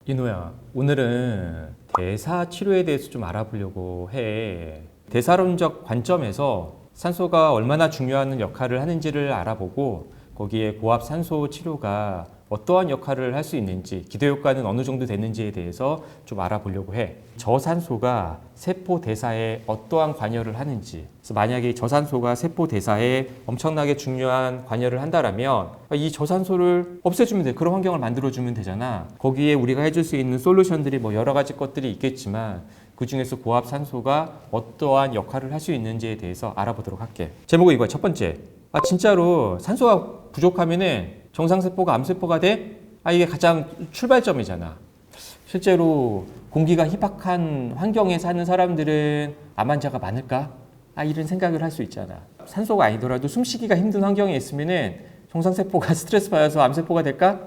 이노야, 오늘은 대사 치료에 대해서 좀 알아보려고 해. 대사론적 관점에서 산소가 얼마나 중요한 역할을 하는지를 알아보고 거기에 고압 산소 치료가 어떠한 역할을 할 수 있는지, 기대 효과는 어느 정도 되는지에 대해서 좀 알아보려고 해. 저산소가 세포 대사에 어떠한 관여를 하는지. 그래서 만약에 저산소가 세포 대사에 엄청나게 중요한 관여를 한다라면 이 저산소를 없애주면 돼. 그런 환경을 만들어주면 되잖아. 거기에 우리가 해줄 수 있는 솔루션들이 뭐 여러 가지 것들이 있겠지만 그 중에서 고압 산소가 어떠한 역할을 할 수 있는지에 대해서 알아보도록 할게. 제목은 이거야. 첫 번째. 진짜로 산소가 부족하면은 정상세포가 암세포가 돼? 이게 가장 출발점이잖아. 실제로 공기가 희박한 환경에 사는 사람들은 암 환자가 많을까? 이런 생각을 할 수 있잖아. 산소가 아니더라도 숨쉬기가 힘든 환경에 있으면은 정상세포가 스트레스 받아서 암세포가 될까?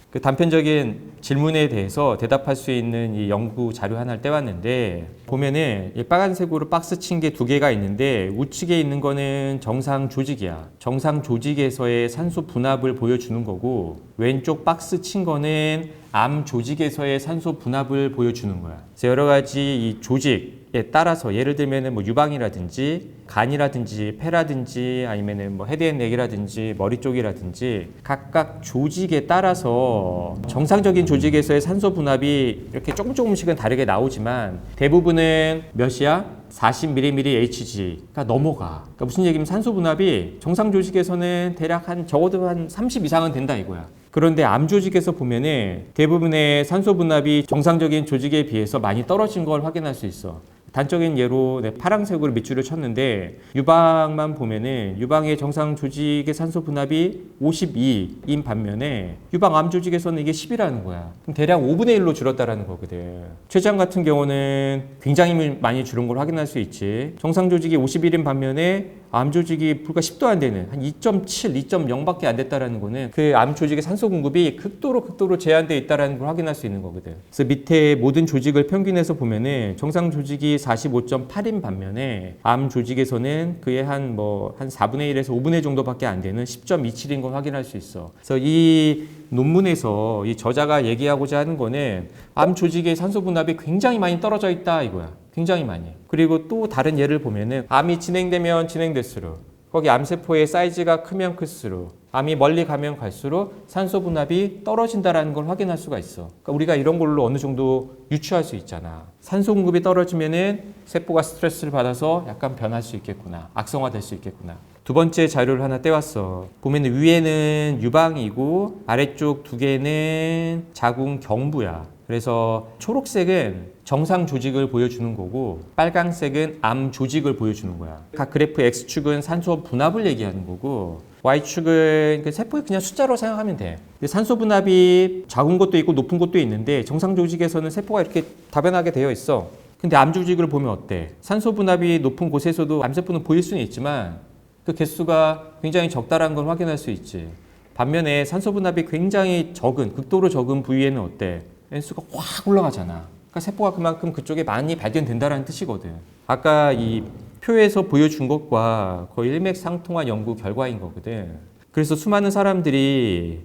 그 단편적인 질문에 대해서 대답할 수 있는 이 연구 자료 하나를 떼왔는데 보면은 이 빨간색으로 박스 친 게 두 개가 있는데 우측에 있는 거는 정상 조직이야. 정상 조직에서의 산소 분압을 보여주는 거고 왼쪽 박스 친 거는 암 조직에서의 산소 분압을 보여주는 거야. 그래서 여러 가지 이 조직에 따라서 예를 들면은 뭐 유방이라든지 간이라든지 폐라든지 아니면은 뭐 헤드앤넥이라든지 머리 쪽이라든지 각각 조직에 따라서 정상적인 조직에서의 산소 분압이 이렇게 조금씩은 다르게 나오지만 대부분은 몇이야? 40mmHg가 넘어가. 그러니까 무슨 얘기냐면 산소 분압이 정상 조직에서는 대략 적어도 한 30 이상은 된다 이거야. 그런데 암 조직에서 보면은 대부분의 산소 분압이 정상적인 조직에 비해서 많이 떨어진 걸 확인할 수 있어. 단적인 예로 파란색으로 밑줄을 쳤는데 유방만 보면은 유방의 정상 조직의 산소 분압이 52인 반면에 유방 암 조직에서는 이게 10이라는 거야. 그럼 대략 5분의 1로 줄었다라는 거거든. 췌장 같은 경우는 굉장히 많이 줄은 걸 확인할 수 있지. 정상 조직이 51인 반면에 암 조직이 불과 10도 안 되는 한 2.7, 2.0밖에 안 됐다라는 거는 그 암 조직의 산소 공급이 극도로 제한되어 있다라는 걸 확인할 수 있는 거거든. 그래서 밑에 모든 조직을 평균해서 보면은 정상 조직이 45.8인 반면에 암 조직에서는 그의 한 4분의 1에서 5분의 1 정도밖에 안 되는 10.27인 걸 확인할 수 있어. 그래서 이 논문에서 이 저자가 얘기하고자 하는 거는 암 조직의 산소 분압이 굉장히 많이 떨어져 있다 이거야. 굉장히 많이. 그리고 또 다른 예를 보면은 암이 진행되면 진행될수록 거기 암세포의 사이즈가 크면 클수록 암이 멀리 가면 갈수록 산소 분압이 떨어진다라는 걸 확인할 수가 있어. 그러니까 우리가 이런 걸로 어느 정도 유추할 수 있잖아. 산소 공급이 떨어지면은 세포가 스트레스를 받아서 약간 변할 수 있겠구나. 악성화될 수 있겠구나. 두 번째 자료를 하나 떼왔어. 보면 위에는 유방이고 아래쪽 두 개는 자궁 경부야. 그래서 초록색은 정상 조직을 보여주는 거고 빨강색은 암 조직을 보여주는 거야. 각 그래프 X축은 산소 분압을 얘기하는 거고 Y축은 세포의 그냥 숫자로 생각하면 돼. 산소 분압이 작은 것도 있고 높은 것도 있는데 정상 조직에서는 세포가 이렇게 다변하게 되어 있어. 근데 암 조직을 보면 어때? 산소 분압이 높은 곳에서도 암세포는 보일 수는 있지만 그 개수가 굉장히 적다라는 걸 확인할 수 있지. 반면에 산소 분압이 굉장히 적은, 극도로 적은 부위에는 어때? N수가 확 올라가잖아. 그러니까 세포가 그만큼 그쪽에 많이 발견된다는 뜻이거든. 아까 이 표에서 보여준 것과 거의 일맥상통한 연구 결과인 거거든. 그래서 수많은 사람들이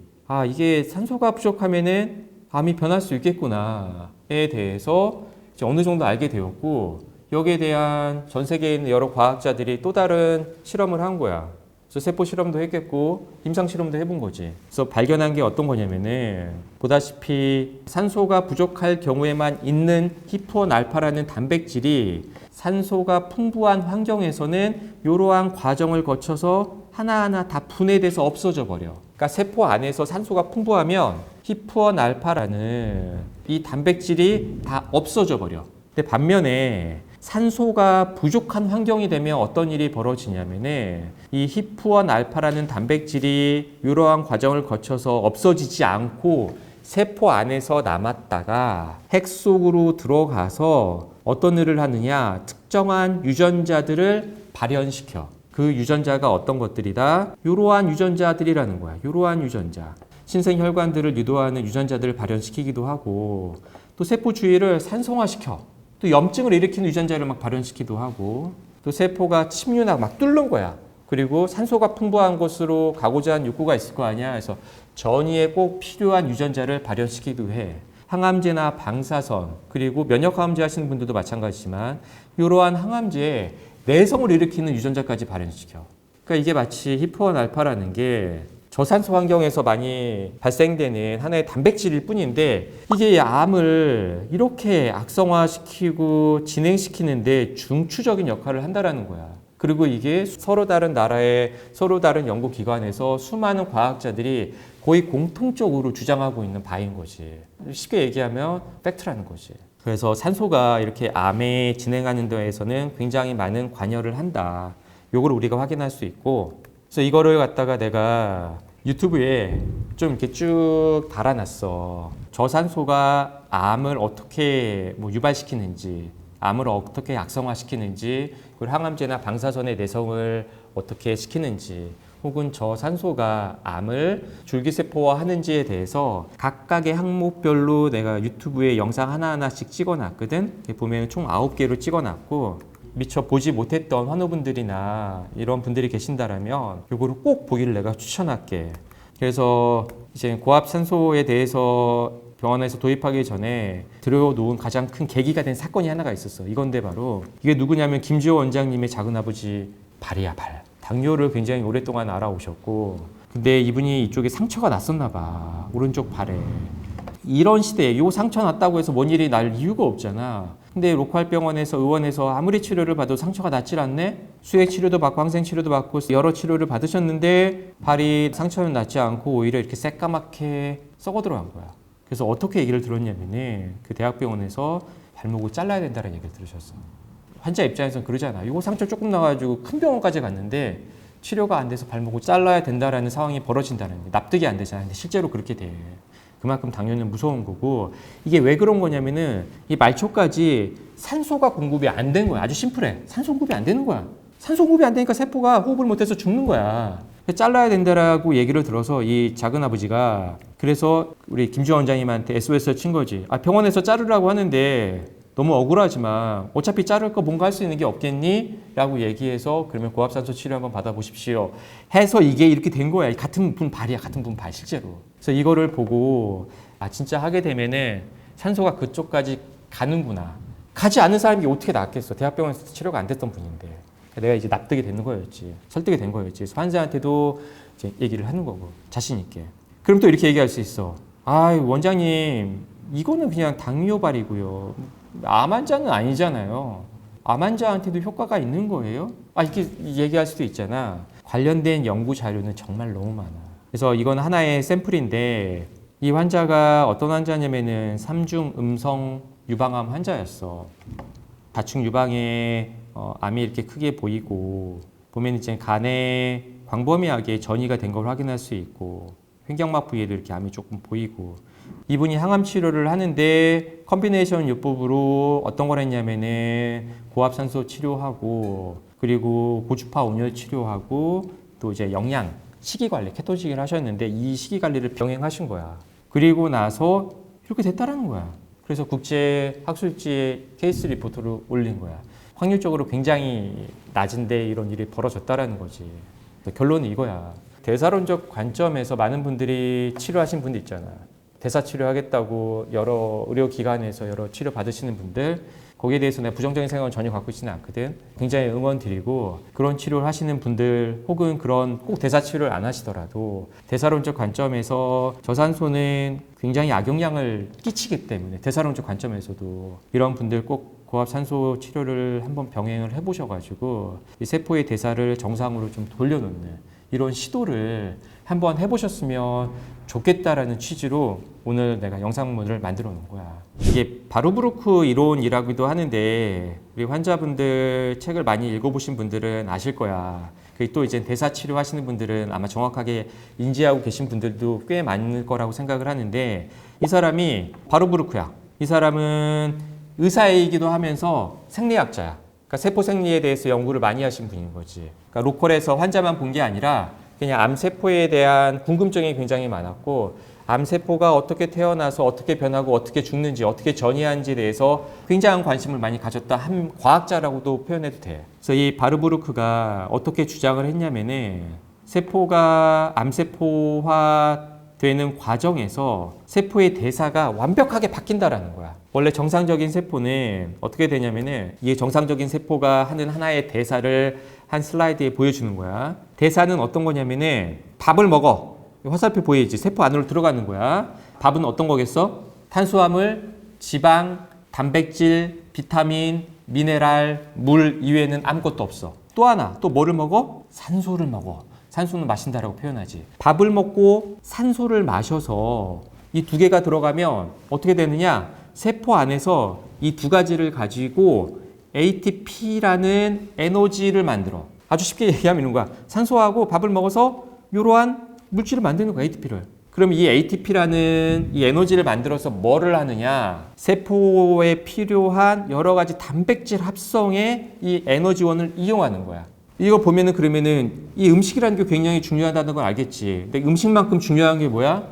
이게 산소가 부족하면은 암이 변할 수 있겠구나에 대해서 이제 어느 정도 알게 되었고 여기에 대한 전 세계에 있는 여러 과학자들이 또 다른 실험을 한 거야. 그래서 세포 실험도 했겠고 임상 실험도 해본 거지. 그래서 발견한 게 어떤 거냐면은 보다시피 산소가 부족할 경우에만 있는 히프원 알파라는 단백질이 산소가 풍부한 환경에서는 이러한 과정을 거쳐서 하나하나 다 분해돼서 없어져 버려. 그러니까 세포 안에서 산소가 풍부하면 히프원 알파라는 이 단백질이 다 없어져 버려. 근데 반면에 산소가 부족한 환경이 되면 어떤 일이 벌어지냐면은 이 히프원 알파라는 단백질이 이러한 과정을 거쳐서 없어지지 않고 세포 안에서 남았다가 핵 속으로 들어가서 어떤 일을 하느냐, 특정한 유전자들을 발현시켜. 그 유전자가 어떤 것들이다? 이러한 유전자들이라는 거야. 이러한 유전자. 신생혈관들을 유도하는 유전자들을 발현시키기도 하고 또 세포 주위를 산성화시켜. 또 염증을 일으키는 유전자를 막 발현시키기도 하고 또 세포가 침륜하고 막 뚫는 거야. 그리고 산소가 풍부한 곳으로 가고자 하는 욕구가 있을 거 아니야. 그래서 전이에 꼭 필요한 유전자를 발현시키기도 해. 항암제나 방사선 그리고 면역항암제 하시는 분들도 마찬가지지만 이러한 항암제에 내성을 일으키는 유전자까지 발현시켜. 그러니까 이게 마치 히프원 알파라는 게 저산소 환경에서 많이 발생되는 하나의 단백질일 뿐인데 이게 암을 이렇게 악성화시키고 진행시키는데 중추적인 역할을 한다라는 거야. 그리고 이게 서로 다른 나라의 서로 다른 연구기관에서 수많은 과학자들이 거의 공통적으로 주장하고 있는 바인 거지. 쉽게 얘기하면 팩트라는 거지. 그래서 산소가 이렇게 암에 진행하는 데에서는 굉장히 많은 관여를 한다. 요걸 우리가 확인할 수 있고, 그래서 이거를 갖다가 내가 유튜브에 좀 이렇게 쭉 달아놨어. 저산소가 암을 어떻게 유발시키는지, 암을 어떻게 악성화시키는지, 그리고 항암제나 방사선의 내성을 어떻게 시키는지, 혹은 저산소가 암을 줄기세포화하는지에 대해서 각각의 항목별로 내가 유튜브에 영상 하나하나씩 찍어놨거든. 보면 총 9개로 찍어놨고, 미처 보지 못했던 환우분들이나 이런 분들이 계신다라면 이거를 꼭 보기를 내가 추천할게. 그래서 이제 고압산소에 대해서 병원에서 도입하기 전에 들여놓은 가장 큰 계기가 된 사건이 하나가 있었어. 이건데 바로 이게 누구냐면 김지호 원장님의 작은아버지 발이야, 발. 당뇨를 굉장히 오랫동안 알아오셨고, 근데 이분이 이쪽에 상처가 났었나 봐. 오른쪽 발에. 이런 시대에 이 상처 났다고 해서 뭔 일이 날 이유가 없잖아. 근데 로컬 병원에서 의원에서 아무리 치료를 받아도 상처가 낫질 않네? 수액 치료도 받고 항생 치료도 받고 여러 치료를 받으셨는데 발이 상처는 낫지 않고 오히려 이렇게 새까맣게 썩어 들어간 거야. 그래서 어떻게 얘기를 들었냐면은 그 대학병원에서 발목을 잘라야 된다는 얘기를 들으셨어. 환자 입장에서는 그러잖아. 이거 상처 조금 나가지고 큰 병원까지 갔는데 치료가 안 돼서 발목을 잘라야 된다라는 상황이 벌어진다는 게 납득이 안 되잖아. 근데 실제로 그렇게 돼. 그만큼 당뇨는 무서운 거고, 이게 왜 그런 거냐면은 이 말초까지 산소가 공급이 안 된 거야. 아주 심플해. 산소 공급이 안 되는 거야. 산소 공급이 안 되니까 세포가 호흡을 못해서 죽는 거야. 잘라야 된다라고 얘기를 들어서 이 작은아버지가 그래서 우리 김주환 원장님한테 SOS를 친 거지. 아, 병원에서 자르라고 하는데 너무 억울하지만 어차피 자를 거 뭔가 할 수 있는 게 없겠니? 라고 얘기해서 그러면 고압산소 치료 한번 받아보십시오. 해서 이게 이렇게 된 거야. 같은 분 발이야. 같은 분 발 실제로. 그래서 이거를 보고 아 진짜 하게 되면은 산소가 그쪽까지 가는구나. 가지 않은 사람이 어떻게 낫겠어. 대학병원에서 치료가 안 됐던 분인데. 내가 이제 납득이 되는 거였지. 설득이 된 거였지. 그래서 환자한테도 이제 얘기를 하는 거고. 자신 있게. 그럼 또 이렇게 얘기할 수 있어. 아 원장님 이거는 그냥 당뇨발이고요. 암 환자는 아니잖아요. 암 환자한테도 효과가 있는 거예요? 아, 이렇게 얘기할 수도 있잖아. 관련된 연구 자료는 정말 너무 많아. 그래서 이건 하나의 샘플인데 이 환자가 어떤 환자냐면은 3중 음성 유방암 환자였어. 다중 유방에 암이 이렇게 크게 보이고 보면 이제 간에 광범위하게 전이가 된 걸 확인할 수 있고 횡격막 부위에도 이렇게 암이 조금 보이고 이분이 항암 치료를 하는데 컴비네이션 요법으로 어떤 걸 했냐면은 고압산소 치료하고 그리고 고주파 온열 치료하고 또 이제 영양 식이 관리 케토식을 하셨는데 이 식이 관리를 병행하신 거야. 그리고 나서 이렇게 됐다라는 거야. 그래서 국제 학술지에 케이스 리포트를 올린 거야. 확률적으로 굉장히 낮은데 이런 일이 벌어졌다라는 거지. 결론은 이거야. 대사론적 관점에서 많은 분들이 치료하신 분들 있잖아. 대사 치료하겠다고 여러 의료기관에서 여러 치료 받으시는 분들 거기에 대해서 내가 부정적인 생각은 전혀 갖고 있지는 않거든. 굉장히 응원 드리고 그런 치료를 하시는 분들 혹은 그런 꼭 대사 치료를 안 하시더라도 대사론적 관점에서 저산소는 굉장히 악영향을 끼치기 때문에 대사론적 관점에서도 이런 분들 꼭 고압산소 치료를 한번 병행을 해보셔가지고 이 세포의 대사를 정상으로 좀 돌려놓는 이런 시도를 한번 해보셨으면 좋겠다라는 취지로 오늘 내가 영상문을 만들어 놓은 거야. 이게 바르부르크 이론이라고도 하는데 우리 환자분들 책을 많이 읽어보신 분들은 아실 거야. 또 이제 대사 치료 하시는 분들은 아마 정확하게 인지하고 계신 분들도 꽤 많을 거라고 생각을 하는데 이 사람이 바르부르크야. 이 사람은 의사이기도 하면서 생리학자야. 그러니까 세포 생리에 대해서 연구를 많이 하신 분인 거지. 그러니까 로컬에서 환자만 본 게 아니라 그냥 암세포에 대한 궁금증이 굉장히 많았고 암세포가 어떻게 태어나서 어떻게 변하고 어떻게 죽는지 어떻게 전이하는지에 대해서 굉장한 관심을 많이 가졌다 한 과학자라고도 표현해도 돼. 그래서 이 바르부르크가 어떻게 주장을 했냐면은 세포가 암세포화 되는 과정에서 세포의 대사가 완벽하게 바뀐다라는 거야. 원래 정상적인 세포는 어떻게 되냐면은 이게 정상적인 세포가 하는 하나의 대사를 한 슬라이드에 보여주는 거야. 대사는 어떤 거냐면은 밥을 먹어. 화살표 보이지? 세포 안으로 들어가는 거야. 밥은 어떤 거겠어? 탄수화물, 지방, 단백질, 비타민, 미네랄, 물 이외에는 아무것도 없어. 또 하나, 또 뭐를 먹어? 산소를 먹어. 산소는 마신다라고 표현하지. 밥을 먹고 산소를 마셔서 이 두 개가 들어가면 어떻게 되느냐? 세포 안에서 이 두 가지를 가지고 ATP라는 에너지를 만들어. 아주 쉽게 얘기하면 이런 거야. 산소하고 밥을 먹어서 이러한 물질을 만드는 거야, ATP를. 그럼 이 ATP라는 이 에너지를 만들어서 뭐를 하느냐? 세포에 필요한 여러 가지 단백질 합성에 이 에너지원을 이용하는 거야. 이거 보면은 그러면은 이 음식이라는 게 굉장히 중요하다는 걸 알겠지. 근데 음식만큼 중요한 게 뭐야?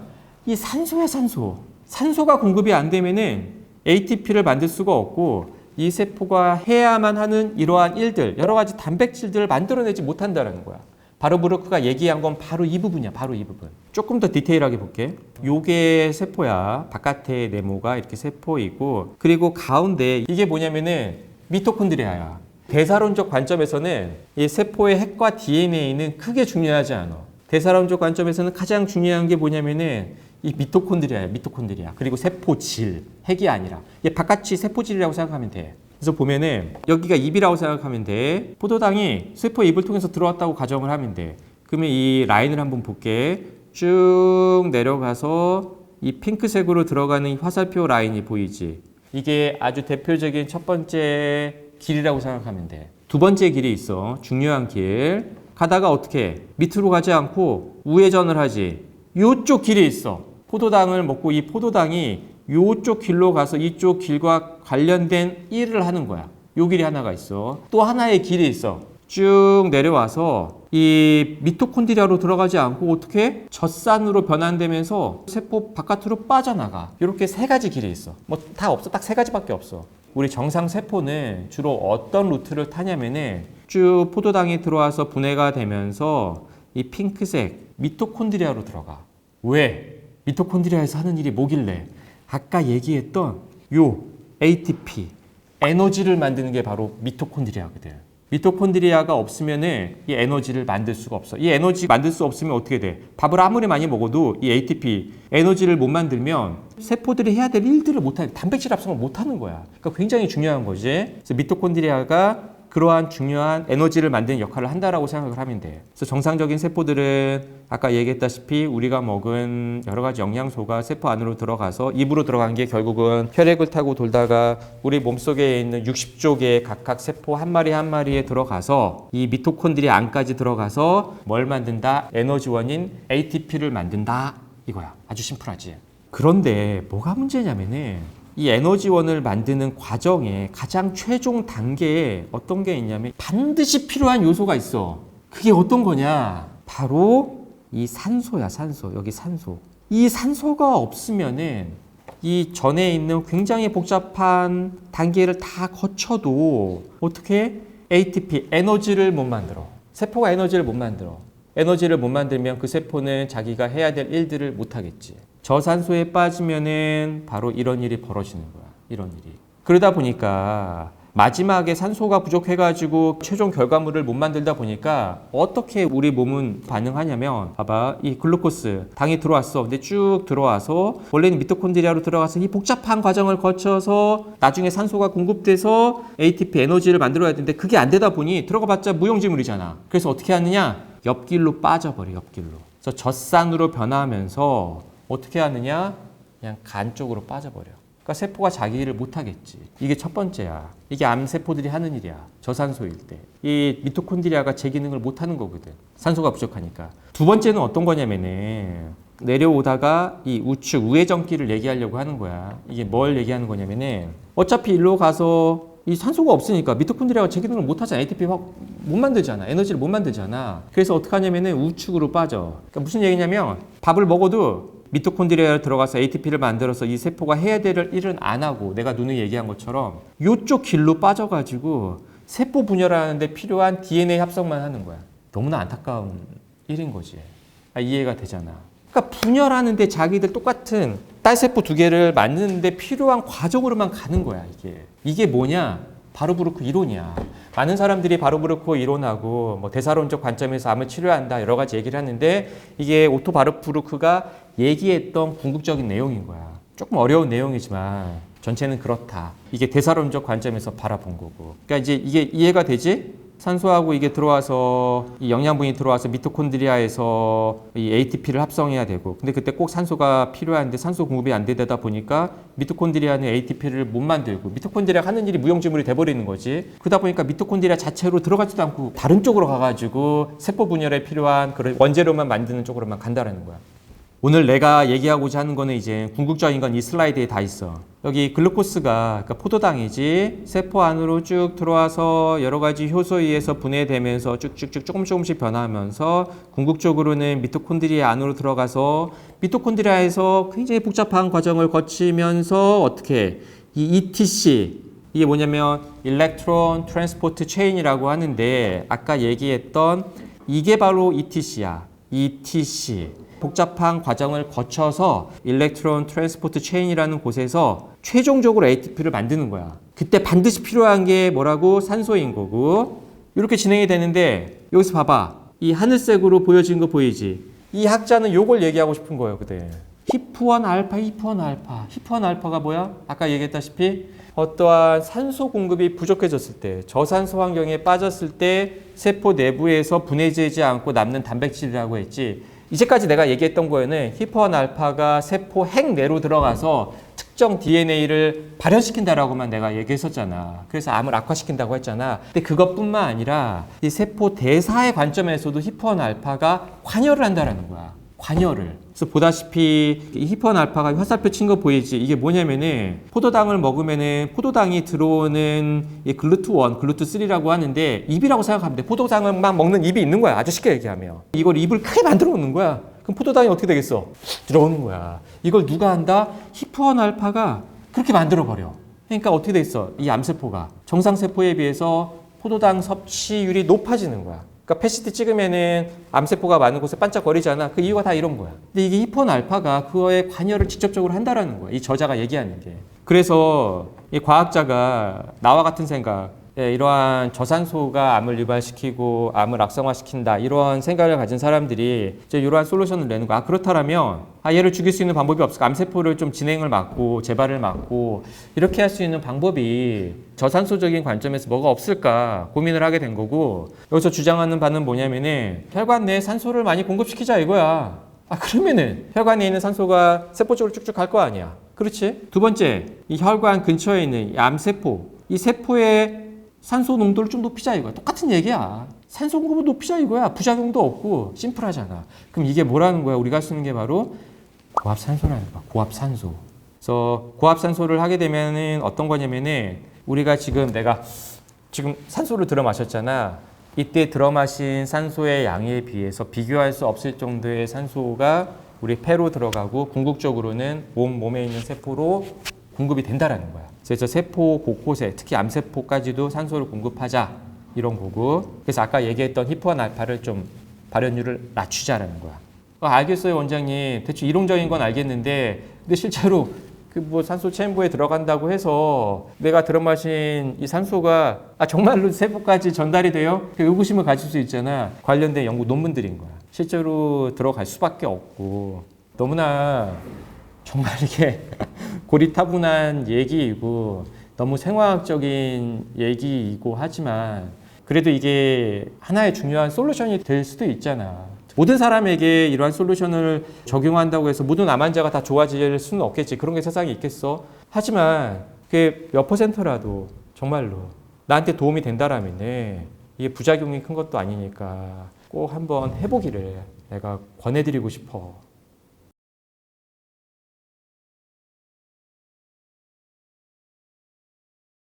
이 산소야, 산소. 산소가 공급이 안 되면은 ATP를 만들 수가 없고 이 세포가 해야만 하는 이러한 일들, 여러 가지 단백질들을 만들어내지 못한다는 거야. 바르부르크가 얘기한 건 바로 이 부분이야. 바로 이 부분. 조금 더 디테일하게 볼게. 요게 세포야. 바깥에 네모가 이렇게 세포이고 그리고 가운데 이게 뭐냐면은 미토콘드리아야. 대사론적 관점에서는 이 세포의 핵과 DNA는 크게 중요하지 않아. 대사론적 관점에서는 가장 중요한 게 뭐냐면은 이 미토콘드리아야. 미토콘드리아. 그리고 세포질. 핵이 아니라. 얘 바깥이 세포질이라고 생각하면 돼. 그래서 보면은 여기가 입이라고 생각하면 돼. 포도당이 세포의 입을 통해서 들어왔다고 가정을 하면 돼. 그러면 이 라인을 한번 볼게. 쭉 내려가서 이 핑크색으로 들어가는 이 화살표 라인이 보이지. 이게 아주 대표적인 첫 번째 길이라고 생각하면 돼. 두 번째 길이 있어. 중요한 길. 가다가 어떻게 해? 밑으로 가지 않고 우회전을 하지. 요쪽 길이 있어. 포도당을 먹고 이 포도당이 요쪽 길로 가서 이쪽 길과 관련된 일을 하는 거야. 요 길이 하나가 있어. 또 하나의 길이 있어. 쭉 내려와서 이 미토콘드리아로 들어가지 않고 어떻게 해? 젖산으로 변환되면서 세포 바깥으로 빠져나가. 이렇게 세 가지 길이 있어. 뭐 다 없어. 딱 세 가지밖에 없어. 우리 정상 세포는 주로 어떤 루트를 타냐면은 쭉 포도당이 들어와서 분해가 되면서 이 핑크색 미토콘드리아로 들어가. 왜? 미토콘드리아에서 하는 일이 뭐길래? 아까 얘기했던 요 ATP, 에너지를 만드는 게 바로 미토콘드리아거든. 미토콘드리아가 없으면은 이 에너지를 만들 수가 없어. 이 에너지 만들 수 없으면 어떻게 돼? 밥을 아무리 많이 먹어도 이 ATP, 에너지를 못 만들면 세포들이 해야 될 일들을 못하는, 단백질 합성을 못하는 거야. 그러니까 굉장히 중요한 거지. 그래서 미토콘드리아가 그러한 중요한 에너지를 만드는 역할을 한다라고 생각을 하면 돼. 그래서 정상적인 세포들은 아까 얘기했다시피 우리가 먹은 여러 가지 영양소가 세포 안으로 들어가서 입으로 들어간 게 결국은 혈액을 타고 돌다가 우리 몸속에 있는 60조 개의 각각 세포 한 마리 한 마리에 들어가서 이 미토콘드리아 안까지 들어가서 뭘 만든다? 에너지원인 ATP를 만든다. 이거야. 아주 심플하지. 그런데 뭐가 문제냐면은 이 에너지원을 만드는 과정에 가장 최종 단계에 어떤 게 있냐면 반드시 필요한 요소가 있어. 그게 어떤 거냐? 바로 이 산소야, 산소. 여기 산소. 이 산소가 없으면은 이 전에 있는 굉장히 복잡한 단계를 다 거쳐도 어떻게 ATP, 에너지를 못 만들어. 세포가 에너지를 못 만들어. 에너지를 못 만들면 그 세포는 자기가 해야 될 일들을 못 하겠지. 저산소에 빠지면은 바로 이런 일이 벌어지는 거야. 이런 일이. 그러다 보니까 마지막에 산소가 부족해가지고 최종 결과물을 못 만들다 보니까 어떻게 우리 몸은 반응하냐면 봐봐. 이 글루코스, 당이 들어왔어. 근데 쭉 들어와서 원래는 미토콘드리아로 들어가서 이 복잡한 과정을 거쳐서 나중에 산소가 공급돼서 ATP 에너지를 만들어야 되는데 그게 안 되다 보니 들어가봤자 무용지물이잖아. 그래서 어떻게 하느냐? 옆길로 빠져버려. 옆길로. 그래서 젖산으로 변하면서 어떻게 하느냐? 그냥 간 쪽으로 빠져버려. 그러니까 세포가 자기 일을 못하겠지. 이게 첫 번째야. 이게 암세포들이 하는 일이야. 저산소일 때. 이 미토콘드리아가 제 기능을 못하는 거거든. 산소가 부족하니까. 두 번째는 어떤 거냐면은 내려오다가 이 우측, 우회전길을 얘기하려고 하는 거야. 이게 뭘 얘기하는 거냐면은 어차피 일로 가서 이 산소가 없으니까 미토콘드리아가 제 기능을 못하잖아. ATP 확 못 만들잖아. 에너지를 못 만들잖아. 그래서 어떻게 하냐면은 우측으로 빠져. 그러니까 무슨 얘기냐면 밥을 먹어도 미토콘드리아에 들어가서 ATP를 만들어서 이 세포가 해야 될 일은 안 하고 내가 누누이 얘기한 것처럼 이쪽 길로 빠져가지고 세포 분열하는데 필요한 DNA 합성만 하는 거야. 너무나 안타까운 일인 거지. 이해가 되잖아. 그러니까 분열하는데 자기들 똑같은 딸세포 두 개를 만드는데 필요한 과정으로만 가는 거야, 이게. 이게 뭐냐? 바르부르크 이론이야. 많은 사람들이 바르부르크 이론하고 뭐 대사론적 관점에서 암을 치료한다 여러 가지 얘기를 하는데 이게 오토 바르부르크가 얘기했던 궁극적인 내용인 거야. 조금 어려운 내용이지만 전체는 그렇다. 이게 대사론적 관점에서 바라본 거고. 그러니까 이제 이게 이해가 되지? 산소하고 이게 들어와서 이 영양분이 들어와서 미토콘드리아에서 이 ATP를 합성해야 되고 근데 그때 꼭 산소가 필요한데 산소 공급이 안 되다 보니까 미토콘드리아는 ATP를 못 만들고 미토콘드리아가 하는 일이 무용지물이 돼버리는 거지. 그러다 보니까 미토콘드리아 자체로 들어가지도 않고 다른 쪽으로 가가지고 세포 분열에 필요한 그런 원재료만 만드는 쪽으로만 간다라는 거야. 오늘 내가 얘기하고자 하는 거는 이제 궁극적인 건 이 슬라이드에 다 있어. 여기 글루코스가 그러니까 포도당이지 세포 안으로 쭉 들어와서 여러 가지 효소에 의해서 분해되면서 쭉쭉쭉 조금씩 변하면서 궁극적으로는 미토콘드리아 안으로 들어가서 미토콘드리아에서 굉장히 복잡한 과정을 거치면서 어떻게 이 ETC 이게 뭐냐면 일렉트론 트랜스포트 체인이라고 하는데 아까 얘기했던 이게 바로 ETC야. ETC. 복잡한 과정을 거쳐서 일렉트론 트랜스포트 체인이라는 곳에서 최종적으로 ATP를 만드는 거야. 그때 반드시 필요한 게 뭐라고? 산소인 거고. 이렇게 진행이 되는데 여기서 봐봐. 이 하늘색으로 보여진 거 보이지? 이 학자는 요걸 얘기하고 싶은 거예요. 그때. 히프1 알파, 히프1 알파. 히프1 알파가 뭐야? 아까 얘기했다시피 어떠한 산소 공급이 부족해졌을 때, 저산소 환경에 빠졌을 때 세포 내부에서 분해되지 않고 남는 단백질이라고 했지. 이제까지 내가 얘기했던 거에는 히프1 알파가 세포 핵 내로 들어가서 특정 DNA를 발현시킨다라고만 내가 얘기했었잖아. 그래서 암을 악화시킨다고 했잖아. 근데 그것뿐만 아니라 이 세포 대사의 관점에서도 히프1 알파가 관여를 한다라는 거야. 관여를. 그래서 보다시피 히프1 알파가 화살표 친 거 보이지? 이게 뭐냐면은 포도당을 먹으면은 포도당이 들어오는 이 글루트1, 글루트3라고 하는데 입이라고 생각하면 돼. 포도당을만 먹는 입이 있는 거야. 아주 쉽게 얘기하면. 이걸 입을 크게 만들어 놓는 거야. 그럼 포도당이 어떻게 되겠어? 들어오는 거야. 이걸 누가 한다? 히프1 알파가 그렇게 만들어 버려. 그러니까 어떻게 돼 있어? 이 암세포가 정상세포에 비해서 포도당 섭취율이 높아지는 거야. 그러니까 패시티 찍으면은 암세포가 많은 곳에 반짝거리잖아. 그 이유가 다 이런 거야. 근데 이게 히프1 알파가 그거에 관여를 직접적으로 한다라는 거야. 이 저자가 얘기하는 게. 그래서 이 과학자가 나와 같은 생각, 이러한 저산소가 암을 유발시키고 암을 악성화시킨다 이러한 생각을 가진 사람들이 이제 이러한 솔루션을 내는 거야. 그렇다면 얘를 죽일 수 있는 방법이 없을까? 암세포를 좀 진행을 막고 재발을 막고 이렇게 할 수 있는 방법이 저산소적인 관점에서 뭐가 없을까 고민을 하게 된 거고 여기서 주장하는 바는 뭐냐면은 혈관 내에 산소를 많이 공급시키자 이거야. 그러면은 혈관에 있는 산소가 세포 쪽으로 쭉쭉 갈 거 아니야. 그렇지? 두 번째, 이 혈관 근처에 있는 이 암세포, 이 세포의 산소 농도를 좀 높이자 이거야. 똑같은 얘기야. 산소 공급을 높이자 이거야. 부작용도 없고 심플하잖아. 그럼 이게 뭐라는 거야? 우리가 쓰는 게 바로 고압산소라는 거야. 고압산소. 그래서 고압산소를 하게 되면은 어떤 거냐면은 우리가 내가 지금 산소를 들어 마셨잖아. 이때 들어 마신 산소의 양에 비해서 비교할 수 없을 정도의 산소가 우리 폐로 들어가고 궁극적으로는 몸에 있는 세포로 공급이 된다라는 거야. 그래서 세포 곳곳에 특히 암세포까지도 산소를 공급하자 이런 거고. 그래서 아까 얘기했던 히프1 알파를 좀 발현율을 낮추자라는 거야. 알겠어요 원장님. 대충 이론적인 건 알겠는데 근데 실제로 그 산소 체인부에 들어간다고 해서 내가 들어 마신 이 산소가 정말로 세포까지 전달이 돼요? 그 의구심을 가질 수 있잖아. 관련된 연구 논문들인 거야. 실제로 들어갈 수밖에 없고 너무나 정말 이게 고리타분한 얘기이고 너무 생화학적인 얘기이고 하지만 그래도 이게 하나의 중요한 솔루션이 될 수도 있잖아. 모든 사람에게 이러한 솔루션을 적용한다고 해서 모든 암 환자가 다 좋아질 수는 없겠지. 그런 게 세상에 있겠어. 하지만 그게 몇 %라도 정말로 나한테 도움이 된다라면 이게 부작용이 큰 것도 아니니까 꼭 한번 해보기를 내가 권해드리고 싶어.